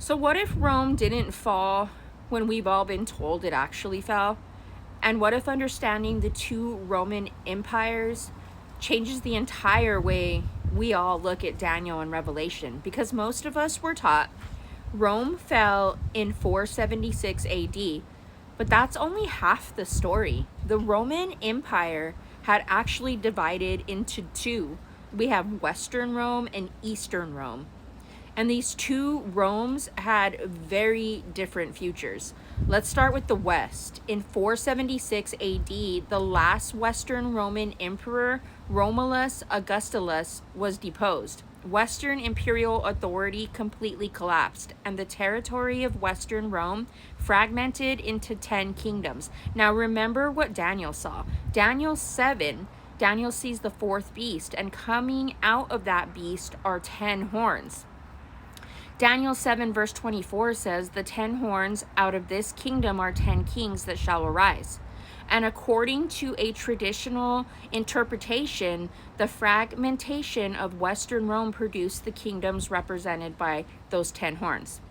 So what if Rome didn't fall when we've all been told it actually fell? And what if understanding the two Roman empires changes the entire way we all look at Daniel and Revelation? Because most of us were taught Rome fell in 476 AD, but that's only half the story. The Roman Empire had actually divided into two. We have Western Rome and Eastern Rome. And these two Romes had very different futures. Let's start with the West. In 476 AD, the last Western Roman emperor, Romulus Augustulus, was deposed. Western imperial authority completely collapsed, and the territory of Western Rome fragmented into 10 kingdoms. Now remember what Daniel saw. Daniel sees the fourth beast, and coming out of that beast are 10 horns. Daniel 7 verse 24 says, "The 10 horns out of this kingdom are 10 kings that shall arise." And according to a traditional interpretation, the fragmentation of Western Rome produced the kingdoms represented by those 10 horns.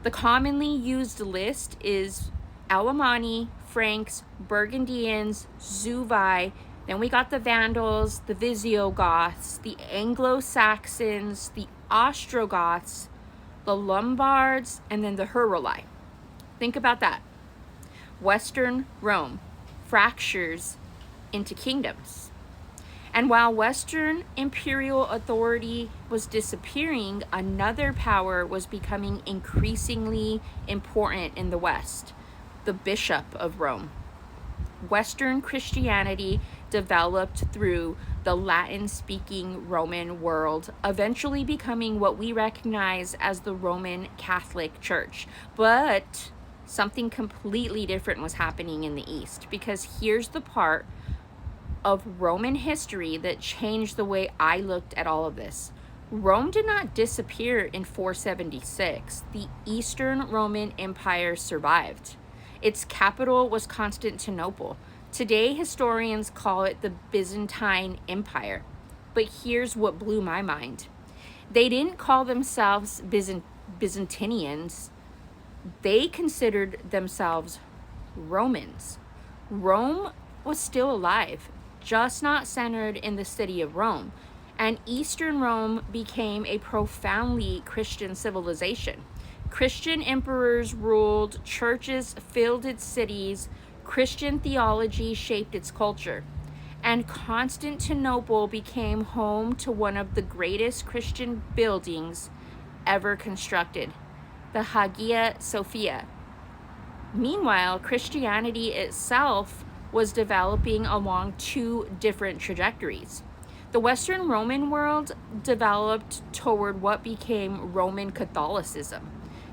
The commonly used list is Alemanni, Franks, Burgundians, Suevi. Then we got the Vandals, the Visigoths, the Anglo-Saxons, the Ostrogoths, the Lombards, and then the Heruli. Think about that. Western Rome fractures into kingdoms. And while Western imperial authority was disappearing, another power was becoming increasingly important in the West: the Bishop of Rome. Western Christianity developed through the Latin-speaking Roman world, eventually becoming what we recognize as the Roman Catholic Church. But something completely different was happening in the East, because here's the part of Roman history that changed the way I looked at all of this. Rome did not disappear in 476. The Eastern Roman Empire survived. Its capital was Constantinople. Today, historians call it the Byzantine Empire. But here's what blew my mind. They didn't call themselves Byzantinians. They considered themselves Romans. Rome was still alive, just not centered in the city of Rome. And Eastern Rome became a profoundly Christian civilization. Christian emperors ruled, churches filled its cities, Christian theology shaped its culture. And Constantinople became home to one of the greatest Christian buildings ever constructed, the Hagia Sophia. Meanwhile, Christianity itself was developing along two different trajectories. The Western Roman world developed toward what became Roman Catholicism.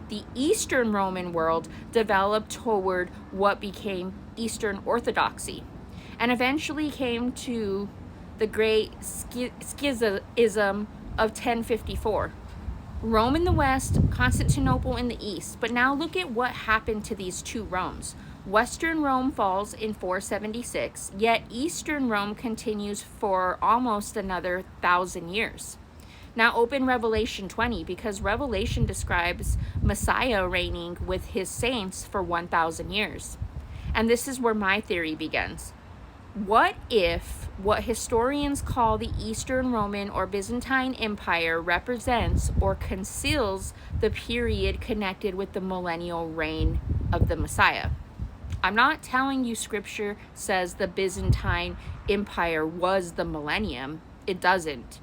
The Eastern Roman world developed toward what became Eastern Orthodoxy, and eventually came to the Great Schism of 1054. Rome in the west, Constantinople in the east. But now look at what happened to these two Romes. Western Rome falls in 476, yet Eastern Rome continues for almost another 1,000 years. Now open Revelation 20, because Revelation describes Messiah reigning with his saints for 1,000 years. And this is where my theory begins. What if what historians call the Eastern Roman or Byzantine Empire represents or conceals the period connected with the millennial reign of the Messiah? I'm not telling you scripture says the Byzantine Empire was the millennium. It doesn't.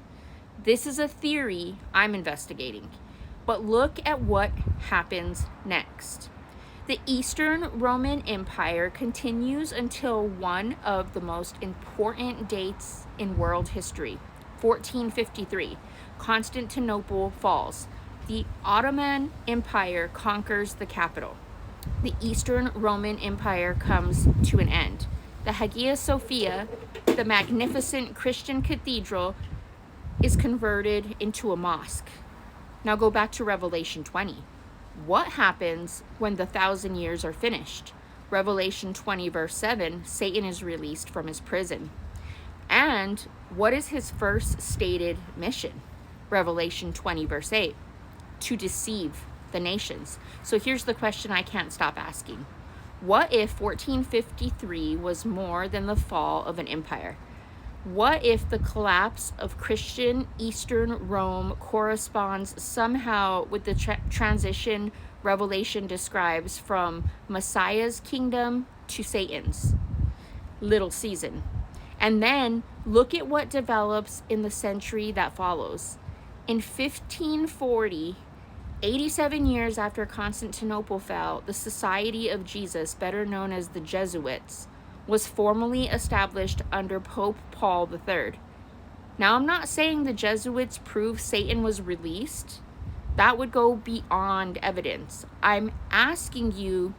This is a theory I'm investigating. But look at what happens next. The Eastern Roman Empire continues until one of the most important dates in world history, 1453. Constantinople falls. The Ottoman Empire conquers the capital. The Eastern Roman Empire comes to an end. The Hagia Sophia, the magnificent Christian cathedral, is converted into a mosque. Now go back to Revelation 20. What happens when the 1,000 years are finished? Revelation 20 verse 7, Satan is released from his prison. And what is his first stated mission? Revelation 20 verse 8, to deceive the nations. So here's the question I can't stop asking. What if 1453 was more than the fall of an empire? What if the collapse of Christian Eastern Rome corresponds somehow with the transition Revelation describes from Messiah's kingdom to Satan's little season? And then look at what develops in the century that follows. In 1540, 87 years after Constantinople fell, the Society of Jesus, better known as the Jesuits, was formally established under Pope Paul III. Now, I'm not saying the Jesuits proved Satan was released. That would go beyond evidence. I'm asking you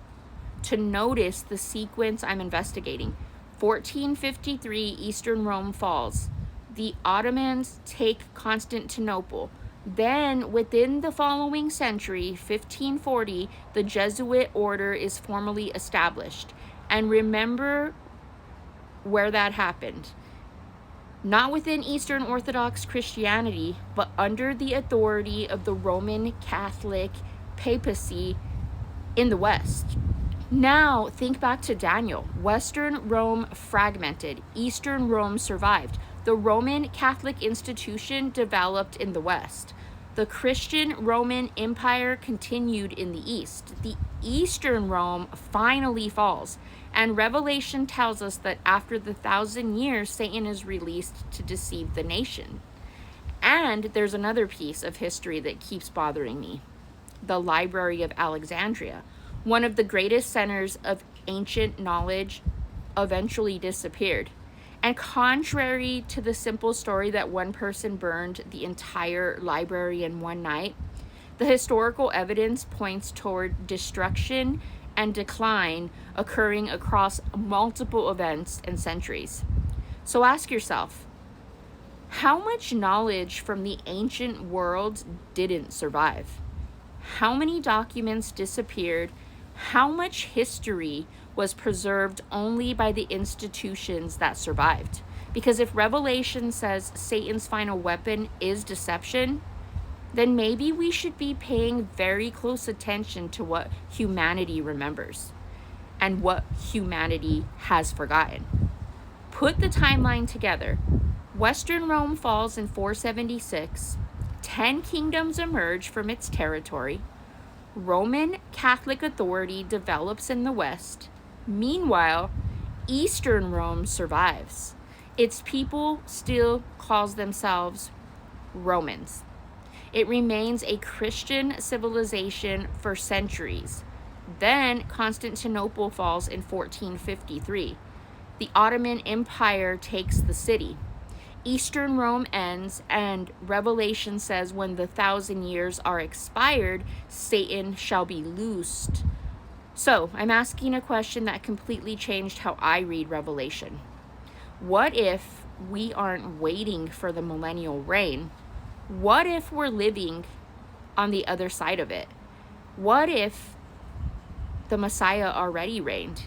to notice the sequence I'm investigating. 1453, Eastern Rome falls. The Ottomans take Constantinople. Then, within the following century, 1540, the Jesuit order is formally established. And remember where that happened. Not within Eastern Orthodox Christianity, but under the authority of the Roman Catholic papacy in the West. Now, think back to Daniel. Western Rome fragmented. Eastern Rome survived. The Roman Catholic institution developed in the West. The Christian Roman Empire continued in the East. The Eastern Rome finally falls. And Revelation tells us that after the 1,000 years, Satan is released to deceive the nation. And there's another piece of history that keeps bothering me. The Library of Alexandria, one of the greatest centers of ancient knowledge, eventually disappeared. And contrary to the simple story that one person burned the entire library in one night, the historical evidence points toward destruction and decline occurring across multiple events and centuries. So ask yourself, how much knowledge from the ancient world didn't survive? How many documents disappeared? How much history was preserved only by the institutions that survived? Because if Revelation says Satan's final weapon is deception, then maybe we should be paying very close attention to what humanity remembers and what humanity has forgotten. Put the timeline together. Western Rome falls in 476. 10 kingdoms emerge from its territory. Roman Catholic authority develops in the West. Meanwhile, Eastern Rome survives. Its people still calls themselves Romans. It remains a Christian civilization for centuries. Then Constantinople falls in 1453. The Ottoman Empire takes the city. Eastern Rome ends, and Revelation says when the 1,000 years are expired, Satan shall be loosed. So, I'm asking a question that completely changed how I read Revelation. What if we aren't waiting for the millennial reign? What if we're living on the other side of it? What if the Messiah already reigned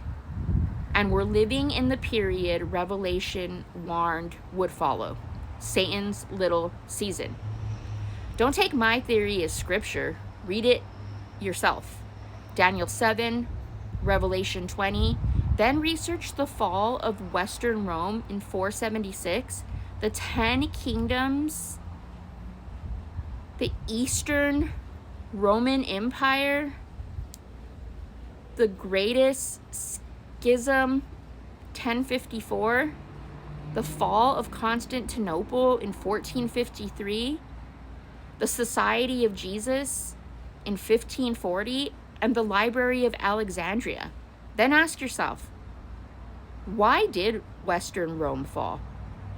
and we're living in the period Revelation warned would follow, Satan's little season? Don't take my theory as scripture. Read it yourself. Daniel 7, Revelation 20. Then research the fall of Western Rome in 476, the 10 kingdoms, the Eastern Roman Empire, the greatest schism, 1054, the fall of Constantinople in 1453, the Society of Jesus in 1540, and the Library of Alexandria. Then ask yourself, why did Western Rome fall,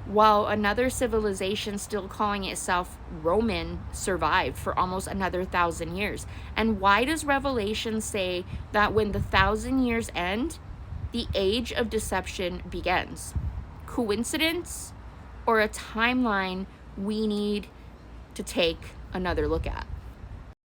while another civilization still calling itself Roman survived for almost another 1,000 years? And why does Revelation say that when the 1,000 years end, the age of deception begins? Coincidence or a timeline we need to take another look at?